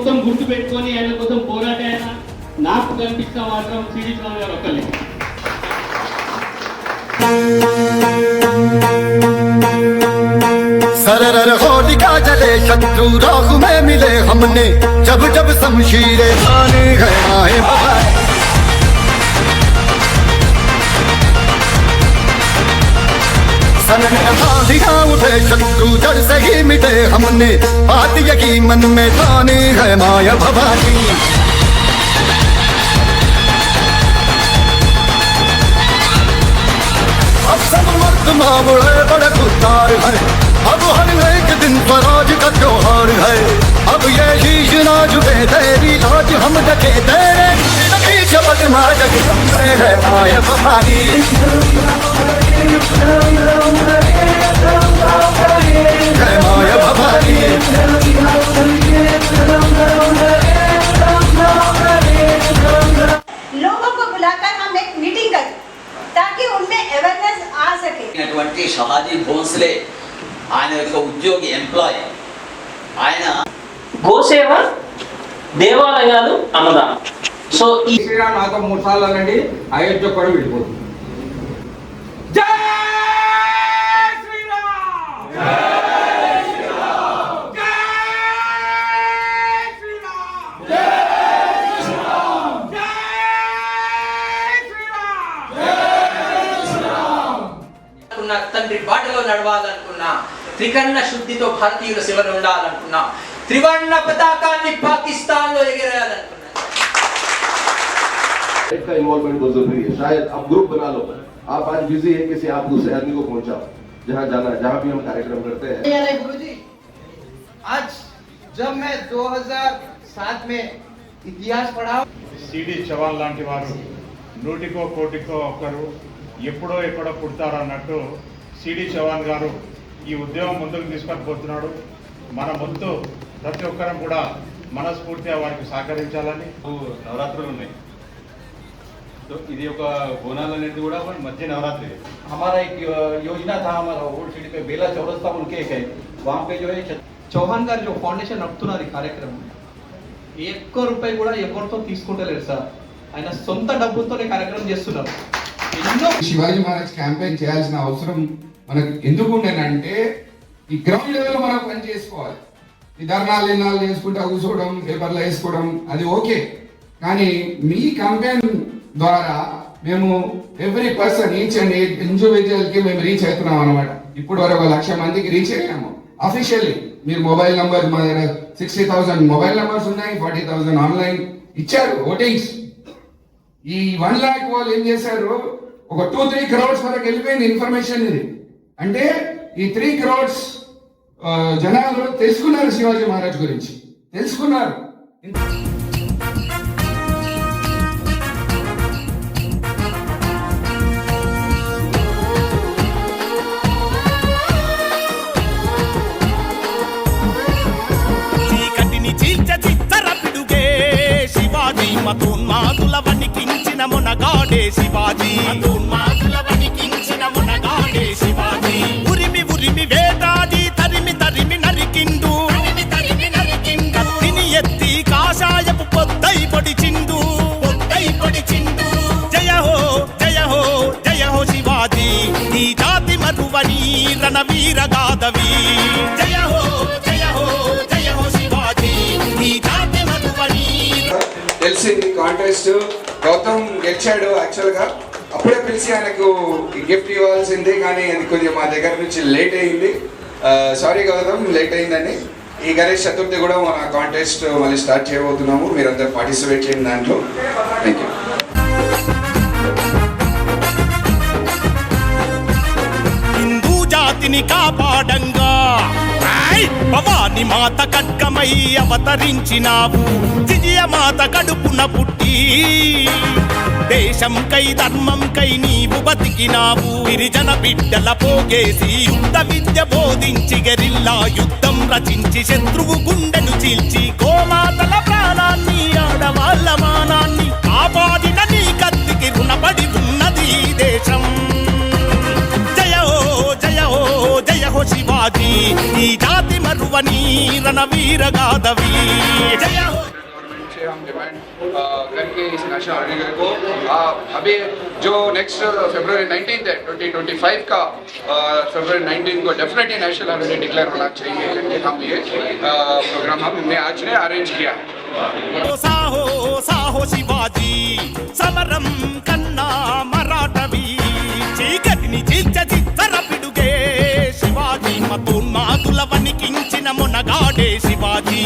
మొత్తం గుర్తు పెట్టుకొని ఆయన కోసం పోరాటే ఆయన నాకు కనిపిస్తా మాత్రం సిడి చౌహాన్ గారు ఒక్కలే. सरर होलिका जले शत्रु राह में मिले हमने जब जब शमशीरें ताने हैं आए बहाए सनन आंधियां उठे शत्रु जड़ से ही मिटे हमने बात यकी मन में ठाने है माया भवानी अब सब मर्द मावड़े बड़े खुदार है अब हर एक दिन स्वराज का त्योहार है अब ये शीश ना झुके तेरी लाज हम डके तेरे शब्द माजक है माया भवानी है माया भवानी लोगों को बुलाकर हम एक मीटिंग करें ताकि उनमें अवेयरनेस आ सके. షహాజీ భోన్స్లే ఆయన యొక్క ఉద్యోగి ఎంప్లాయ్ ఆయన గోసేవ దేవాలయాలు అన్నదానం. సో ఈ శ్రీరామ్ నాతో 3 సార్లు అనండి అయోధ్య కూడా వెళ్ళిపోతుంది. జై శ్రీరామ్ జై శ్రీరామ్ జై శ్రీరామ్ జై శ్రీరామ్ జై శ్రీరామ్ తండ్రి బాటలో నడవాలనుకున్నా త్రికరణ శుద్ధితో భారతీయుల సేవలో ఉండాలనుకున్నా త్రివర్ణ పతాకాన్ని పాకిస్తాన్ లో ఎగరేయాలనుకున్నా का इन्वॉल्वमेंट बहुत जरूरी है. शायद आप ग्रुप बना लो, आप आज बिजी है किसी आप दूसरे आदमी को पहुंचाओ जहां जाना है, जहां भी हम कार्यक्रम करते हैं. गुरुजी, आज जब मैं 2007 में इतिहास पढ़ा సిడి చౌహాన్ లాంటి వారు నూటికో కోటికో ఒకరు ఎప్పుడో ఎక్కడో పుడతారు అన్నట్టు సిడి చౌహాన్ గారు ఈ ఉద్యమం ముందుకు తీసుకొని పోతున్నాడు. మన ముందు ప్రతి ఒక్కరం కూడా మనస్ఫూర్తిగా వారికి సహకరించాలని. నవరాత్రులు ఉన్నాయి, तो ఇది ఒక బోనాలు అనేది కూడా మధ్య నవరాత్రి. हमारा एक योजना था, हमारा ओल्ड सिटी पे बेला चौरस्ता उनके एक है, वहाँ पे जो है చౌహాన్ గారు जो ఫౌండేషన్ నడుపుతున్నారు ఈ కార్యక్రమం ₹1 కూడా ఎవరితో తీసుకుంటలేరు సార్. ఆయన సొంత డబ్బులతోనే కార్యక్రమం చేస్తున్నారు. ఎన్నో శివాజీ మహారాజ్ క్యాంపెయిన్ చేయాల్సిన అవసరం మనకు ఎందుకు ఉండేనంటే ఈ గ్రౌండ్ లెవెల్ మనం పని చేసుకోవాలి. ఈ ధర్నాలు ఎన్నాళ్ళు చేసుకుంటా కూర్చోవడం, పేపర్లో వేసుకోవడం అది ఓకే, కానీ మీ క్యాంపెయిన్ ద్వారా మేము every person each and individual కి మేము రీచ్ అవుతున్నాం అనమాట. ఇప్పుడు వరకు 1,00,000 మందికి రీచ్ అయ్యాము అఫీషియల్లీ. మీరు మొబైల్ నంబర్, మా దగ్గర 60,000 మొబైల్ నంబర్స్ ఉన్నాయి, 40,000 ఆన్లైన్ ఇచ్చారు ఓటింగ్స్. ఈ 1 lakh వాళ్ళు ఏం చేశారు, ఒక 2-3 crores వరకు వెళ్ళిపోయింది ఇన్ఫర్మేషన్. ఇది అంటే ఈ 3 crores జనాలు తెలుసుకున్నారు శివాజీ మహారాజ్ గురించి, తెలుసుకున్నారు. మతోన్మాదుల వణికించిన మునగాడే శివాజీ, మతోన్మాదుల వణికించిన మునగాడే శివాజీ. ఉరిమి ఉరిమి వేటాడి తరిమి తరిమి నరికిండు, తరిమి నరికిండు. కత్తిని ఎత్తి కాషాయపు పొద్దై పొడిచిండు, పొద్దై పొడిచిండు. జయ హో జయ హో జయ హో శివాజీ, ఈ జాతి మరువని రణవీర గాదవి. జయ హో జయ హో జయ హో శివాజీ, ఈ జాతి మరువని. తెలిసింది కాంటెస్ట్ గౌతమ్ గెలిచాడు. యాక్చువల్గా అప్పుడే పిలిచి ఆయనకు గిఫ్ట్ ఇవ్వాల్సింది, కానీ అది కొద్దిగా మా దగ్గర నుంచి లేట్ అయింది. సారీ గౌతమ్, లేట్ అయిందని. ఈ గణేష్ చతుర్థి కూడా మన కాంటెస్ట్ మళ్ళీ స్టార్ట్ చేయబోతున్నాము, మీరందరూ పార్టిసిపేట్ చేయండి దాంట్లో. Thank you. హిందూ జాతిని కాపాడంగా భవాని మాత ఖడ్గమై అవతరించినావు, విజయ మాత కడుపున పుట్టి దేశంకై ధర్మంకై నీవు బతికినావు. గిరిజన బిడ్డల పోగేసి యుద్ధ విద్య బోధించి గెరిల్లా యుద్ధం రచించి శత్రువు గుండెను చీల్చి గోమాతల ప్రాణాన్ని ఆడవాళ్ళ మానాన్ని కాపాడిన నీ కత్తికి రుణపడి ఉన్నది దేశం. జయ హో జయ హో జయ హో శివాజీ, ఈ జాతి మరువ ధ్వని రణవీరగాదవి జయ హో से हम डिमांड करके इस नेशनल हॉलीडे को अभी जो नेक्स्ट फरवरी 19 है 2025 का फरवरी 19 को डेफिनेटली नेशनल हॉलीडे डिक्लेयर होना चाहिए करके हम ये प्रोग्राम हमने आज ने अरेंज किया है। సాహో సాహో శివాజీ సమరం కన్నా మరాఠవి చీకటిని చిచ్చర పిడుగే శివాజీ మతోన్మాదుల వణికించిన మునగాడే శివాజీ